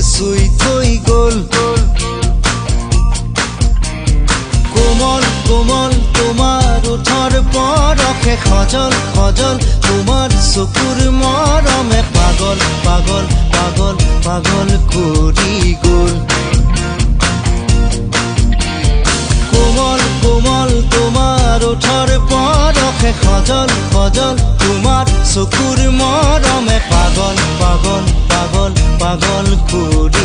চুই থৈ গ'ল কোমল কোমল তোমাৰ ওঠৰ পৰশে সজল সজল তোমাৰ চকুৰ মৰমে পাগল পাগল পাগল পাগল কৰি গ'ল কোমল কোমল তোমাৰ ওঠৰ পৰশে সজল সজল তোমাৰ চকুৰ মৰমে পাগল পাগল পাগল পাগল কৰি